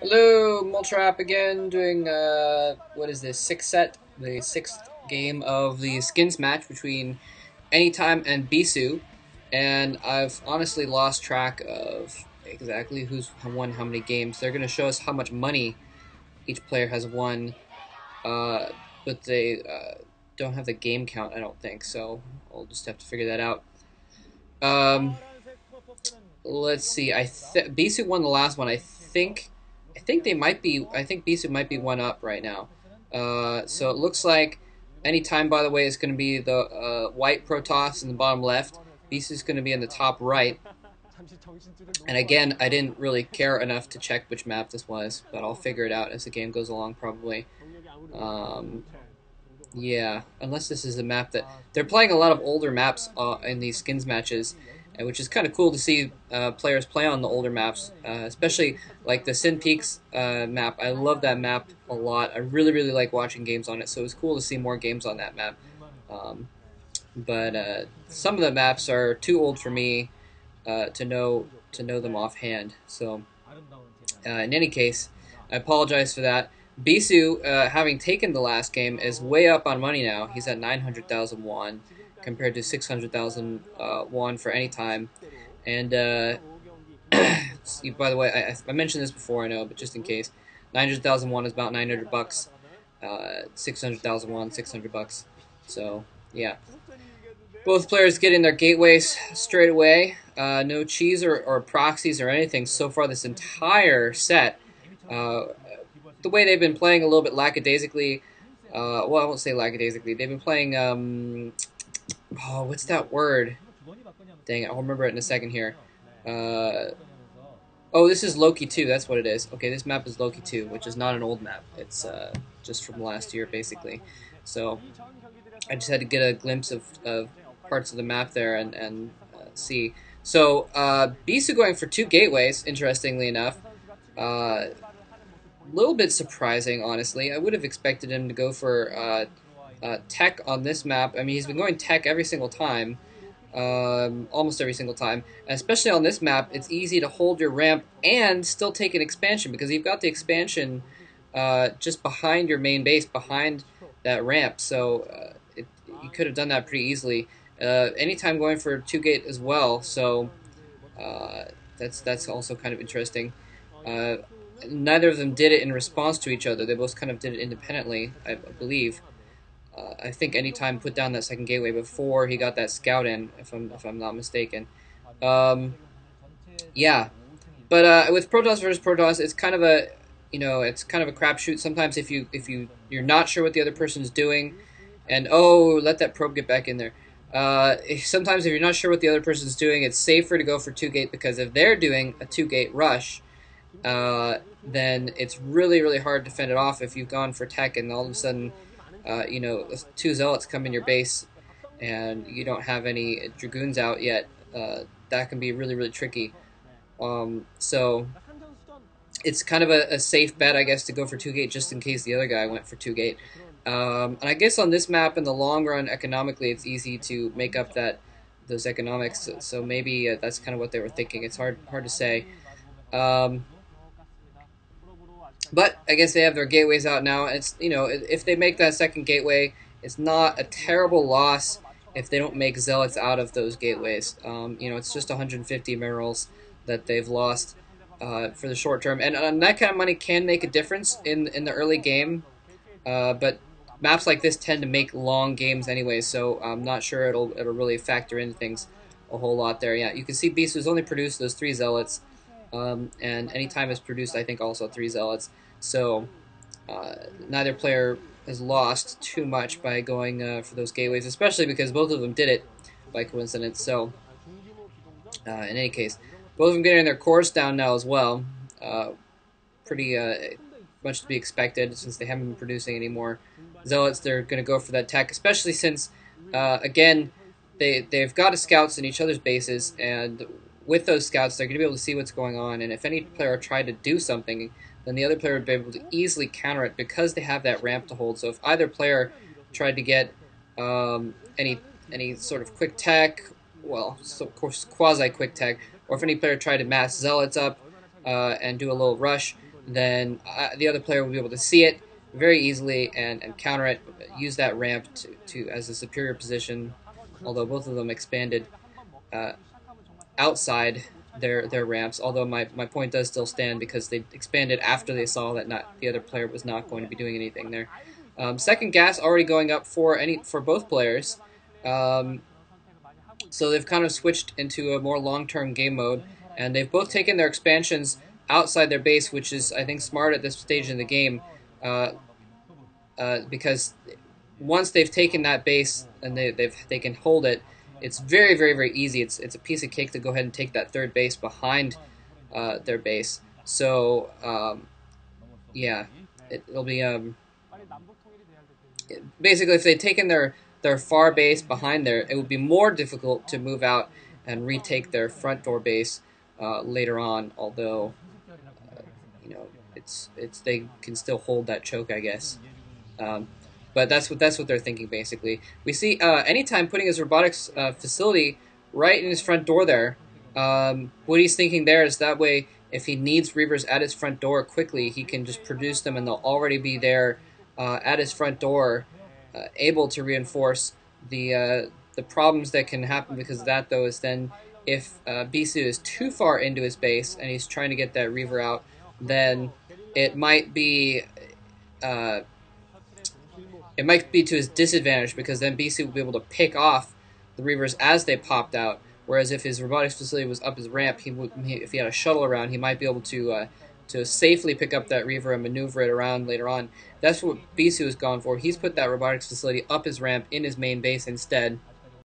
Hello, Moltrap again, doing, what is this, the sixth game of the skins match between Anytime and Bisu, and I've honestly lost track of exactly who's won how many games. They're going to show us how much money each player has won, uh, but they don't have the game count, I don't think, so I'll just have to figure that out. Um, let's see, Bisu won the last one, I think they might be. I think Bisu might be one up right now. So it looks like Anytime, by the way, is going to be the white Protoss in the bottom left. Bisu is going to be in the top right. And again, I didn't really care enough to check which map this was, but I'll figure it out as the game goes along, probably. Um, yeah, unless this is the map that they're playing a lot of older maps in these skins matches, which is kind of cool to see players play on the older maps, especially like the Sin Peaks map. I love that map a lot. I really like watching games on it, so it was cool to see more games on that map. Um, but some of the maps are too old for me to know them offhand. So in any case, I apologize for that. Bisu, having taken the last game, is way up on money now. He's at 900,000 won compared to 600,000 won for Anytime. And by the way, I mentioned this before, I know, but just in case, 900,000 won is about 900 bucks. 600,000 won, 600 bucks. So yeah, both players getting their gateways straight away. No cheese or proxies or anything so far this entire set. The way they've been playing a little bit lackadaisically. Well, I won't say lackadaisically. They've been playing. What's that word? Dang it, I'll remember it in a second here. Oh, this is Loki II. That's what it is. Okay, this map is Loki II, which is not an old map. It's just from last year, basically. So I just had to get a glimpse of parts of the map there and see. So Bisu going for two gateways, interestingly enough. A little bit surprising, honestly. I would have expected him to go for tech on this map. I mean, he's been going tech every single time. Almost every single time. And especially on this map, it's easy to hold your ramp and still take an expansion because you've got the expansion just behind your main base, behind that ramp. So you could have done that pretty easily. Anytime going for 2-gate as well, so that's also kind of interesting. Neither of them did it in response to each other. They both kind of did it independently, I believe. I think Anytime put down that second gateway before he got that scout in, if I'm not mistaken. Yeah, but with Protoss versus Protoss, it's kind of a crapshoot. Sometimes if you're not sure what the other person's doing, and let that probe get back in there. Sometimes if you're not sure what the other person's doing, it's safer to go for 2-gate because if they're doing a 2-gate rush, then it's really hard to fend it off if you've gone for tech and all of a sudden. Two zealots come in your base, and you don't have any dragoons out yet. That can be really tricky. So it's kind of a safe bet, I guess, to go for 2-gate just in case the other guy went for 2-gate. And I guess on this map, in the long run, economically, it's easy to make up those economics. So maybe that's kind of what they were thinking. It's hard to say. But I guess they have their gateways out now. It's if they make that second gateway, it's not a terrible loss if they don't make zealots out of those gateways. It's just 150 minerals that they've lost for the short term, and that kind of money can make a difference in the early game. But maps like this tend to make long games anyway, so I'm not sure it'll really factor into things a whole lot there. Yeah, you can see Bisu's only produced those 3 zealots. And Anytime has produced, I think, also 3 zealots. So neither player has lost too much by going for those gateways, especially because both of them did it by coincidence. So in any case, both of them getting their cores down now as well. Pretty much to be expected since they haven't been producing any more zealots. They're going to go for that tech, especially since, again, they've got scouts in each other's bases, and with those scouts, they're going to be able to see what's going on, and if any player tried to do something, then the other player would be able to easily counter it because they have that ramp to hold. So if either player tried to get any sort of quick tech, well, so of course quasi-quick tech, or if any player tried to mass zealots up and do a little rush, then the other player will be able to see it very easily and counter it, use that ramp to as a superior position, although both of them expanded outside their ramps, although my point does still stand because they expanded after they saw that the other player was not going to be doing anything there. Second gas already going up for both players. So they've kind of switched into a more long-term game mode, and they've both taken their expansions outside their base, which is, I think, smart at this stage in the game, because once they've taken that base and they can hold it, it's very, very, very easy. It's a piece of cake to go ahead and take that third base behind their base. So yeah, it'll be basically, if they'd taken their far base behind there, it would be more difficult to move out and retake their front door base later on. Although it's they can still hold that choke, I guess. But that's what they're thinking basically. We see anytime putting his robotics facility right in his front door there. What he's thinking there is that way, if he needs Reavers at his front door quickly, he can just produce them, and they'll already be there at his front door, able to reinforce the problems that can happen because of that. Though is then if Bisu is too far into his base and he's trying to get that Reaver out, then it might be to his disadvantage, because then BC will be able to pick off the Reavers as they popped out. Whereas if his robotics facility was up his ramp, if he had a shuttle around, he might be able to safely pick up that Reaver and maneuver it around later on. That's what Bisu has gone for. He's put that robotics facility up his ramp in his main base instead.